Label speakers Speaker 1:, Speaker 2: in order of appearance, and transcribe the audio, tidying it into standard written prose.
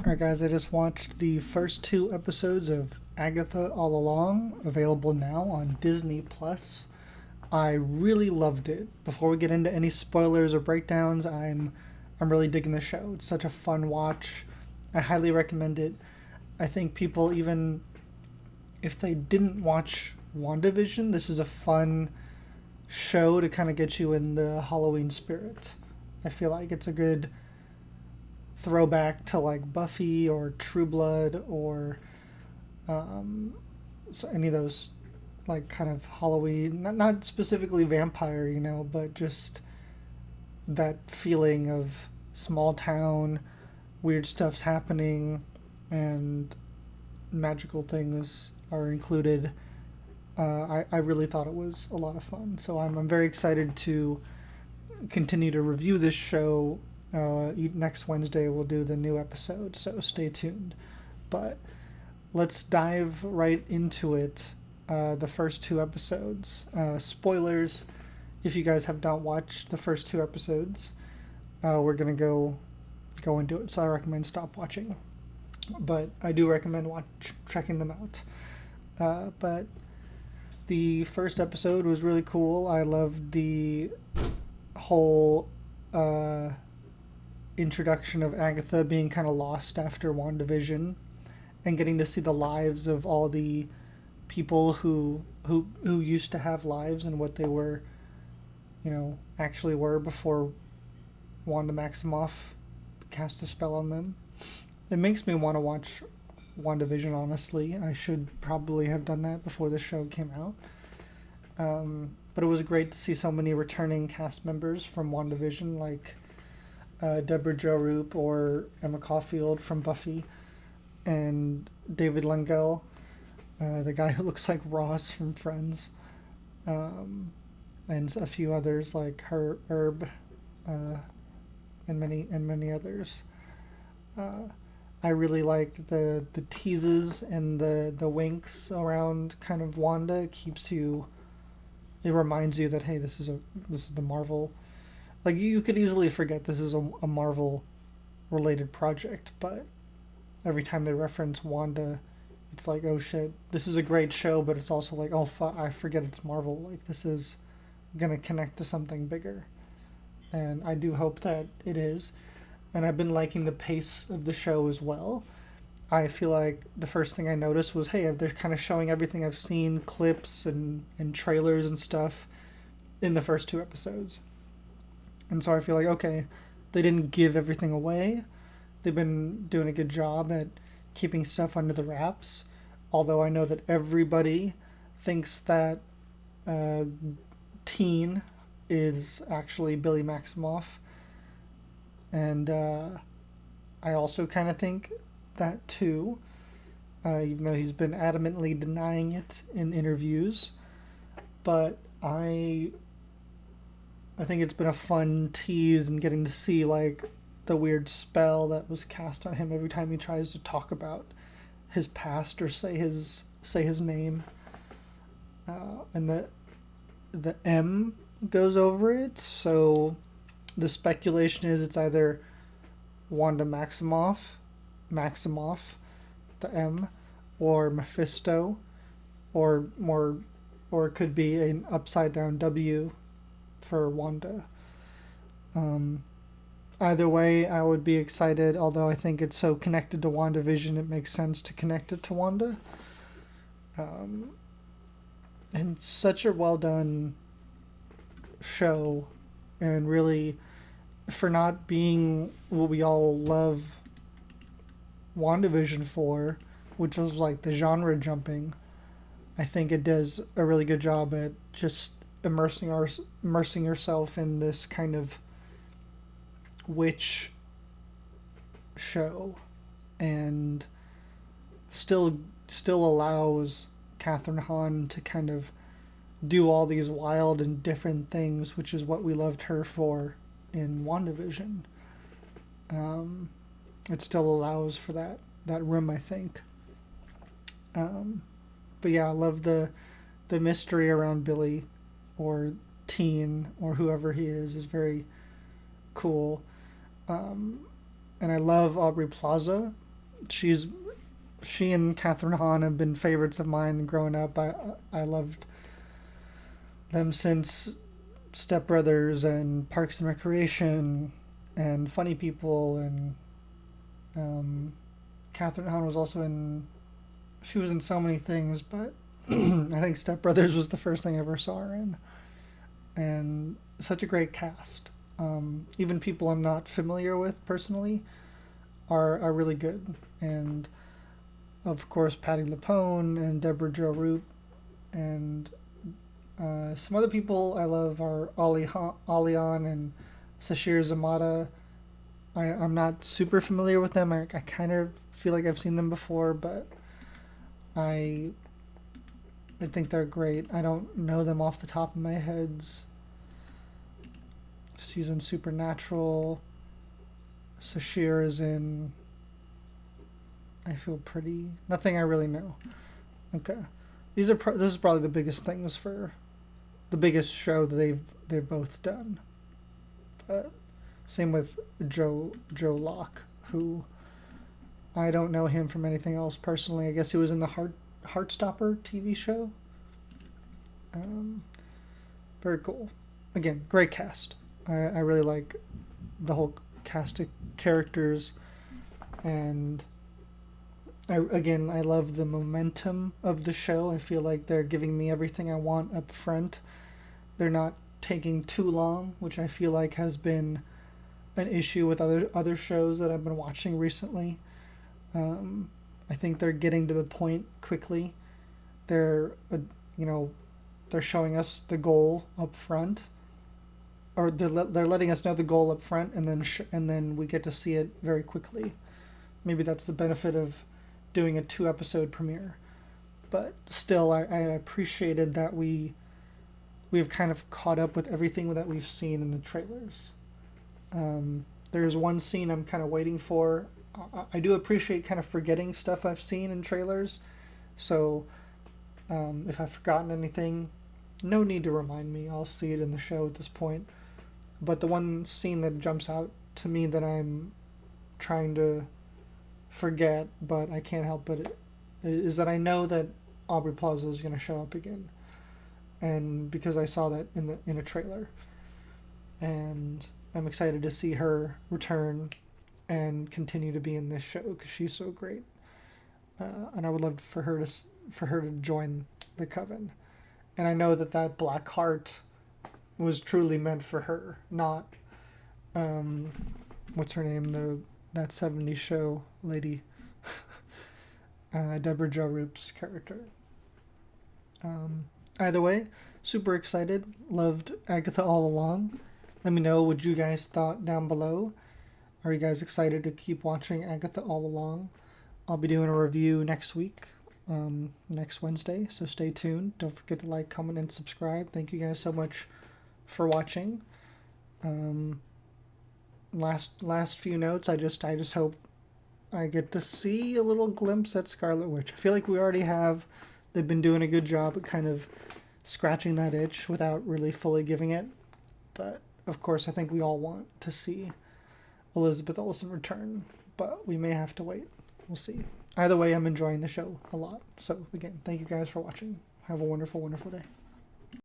Speaker 1: Alright, guys, I just watched the first two episodes of Agatha All Along, available now on Disney Plus. I really loved it. Before we get into any spoilers or breakdowns, I'm really digging the show. It's such a fun watch. I highly recommend it. I think people, even if they didn't watch WandaVision, this is a fun show to kind of get you in the Halloween spirit. I feel like it's a good throwback to like Buffy or True Blood or so any of those like kind of Halloween, not specifically vampire, but just that feeling of small town, weird stuff's happening, and magical things are included. I really thought it was a lot of fun. So I'm very excited to continue to review this show. Next Wednesday we'll do the new episode, so stay tuned. But let's dive right into it. The first two episodes. Spoilers, if you guys have not watched the first two episodes, we're gonna go into it. So I recommend stop watching, but I do recommend checking them out. But the first episode was really cool. I loved the whole introduction of Agatha being kind of lost after WandaVision and getting to see the lives of all the people who used to have lives and what they were, actually were before Wanda Maximoff cast a spell on them. It makes me want to watch WandaVision, honestly. I should probably have done that before the show came out. But it was great to see so many returning cast members from WandaVision, like Deborah Jo Rupp or Emma Caulfield from Buffy, and David Langell, the guy who looks like Ross from Friends, and a few others like Herb, and many others. I really like the teases and the winks around kind of Wanda. It reminds you that, hey, this is the Marvel. Like, you could easily forget this is a Marvel related project, but every time they reference Wanda, it's like, oh shit, this is a great show, but it's also like, oh fuck, I forget it's Marvel. Like, this is gonna connect to something bigger, and I do hope that it is. And I've been liking the pace of the show as well. I feel like the first thing I noticed was, hey, they're kind of showing everything I've seen, clips and trailers and stuff, in the first two episodes. And so I feel like, okay, they didn't give everything away. They've been doing a good job at keeping stuff under the wraps. Although I know that everybody thinks that Teen is actually Billy Maximoff. And I also kind of think that too, even though he's been adamantly denying it in interviews. But I think it's been a fun tease and getting to see like the weird spell that was cast on him every time he tries to talk about his past or say his name. And the M goes over it, so the speculation is it's either Wanda Maximoff, the M, or Mephisto, or it could be an upside down W for Wanda. Either way, I would be excited, although I think it's so connected to WandaVision, it makes sense to connect it to Wanda. And such a well done show, and really, for not being what we all love WandaVision for, which was like the genre jumping, I think it does a really good job at just immersing yourself in this kind of witch show, and still allows Catherine Hahn to kind of do all these wild and different things, which is what we loved her for in WandaVision. It still allows for that room, I think. But yeah, I love the mystery around Billy, or Teen, or whoever he is very cool. And I love Aubrey Plaza she's she and Catherine Hahn have been favorites of mine growing up. I loved them since Step Brothers and Parks and Recreation and Funny People, and Catherine Hahn was also in. She was in so many things, but I think Step Brothers was the first thing I ever saw her in, and such a great cast. Even people I'm not familiar with personally are really good, and of course Patti LuPone and Deborah Jo Rupp, and some other people I love are Alian and Sashir Zamata. I'm not super familiar with them. I kind of feel like I've seen them before, but I think they're great. I don't know them off the top of my heads. She's in Supernatural. Sashir is in I Feel Pretty. Nothing I really know. Okay. This is probably the biggest things for the biggest show that they've both done. Same with Joe Locke, who I don't know him from anything else personally. I guess he was in the Heartstopper TV show. Very cool. Again, great cast. I really like the whole cast of characters, and I love the momentum of the show. I feel like they're giving me everything I want up front. They're not taking too long, which I feel like has been an issue with other shows that I've been watching recently. I think they're getting to the point quickly. They're they're showing us the goal up front, or they're letting us know the goal up front, and then we get to see it very quickly. Maybe that's the benefit of doing a 2-episode premiere, but still, I appreciated that we've kind of caught up with everything that we've seen in the trailers. There's one scene I'm kind of waiting for. I do appreciate kind of forgetting stuff I've seen in trailers, so if I've forgotten anything, no need to remind me. I'll see it in the show at this point. But the one scene that jumps out to me that I'm trying to forget, but I can't help it, is that I know that Aubrey Plaza is going to show up again, and because I saw that in a trailer, and I'm excited to see her return and continue to be in this show because she's so great, and I would love for her to join the Coven, and I know that black heart was truly meant for her, not what's her name, that 70s show lady, Deborah Jo Rupp's character. Either way, super excited. Loved Agatha All Along. Let me know what you guys thought down below. Are you guys excited to keep watching Agatha All Along? I'll be doing a review next week, next Wednesday, so stay tuned. Don't forget to like, comment, and subscribe. Thank you guys so much for watching. Last few notes. I just hope I get to see a little glimpse at Scarlet Witch. I feel like we already have. They've been doing a good job at kind of scratching that itch without really fully giving it. But of course, I think we all want to see Elizabeth Olsen return, but we may have to wait. We'll see. Either way, I'm enjoying the show a lot. So again, thank you guys for watching. Have a wonderful, wonderful day.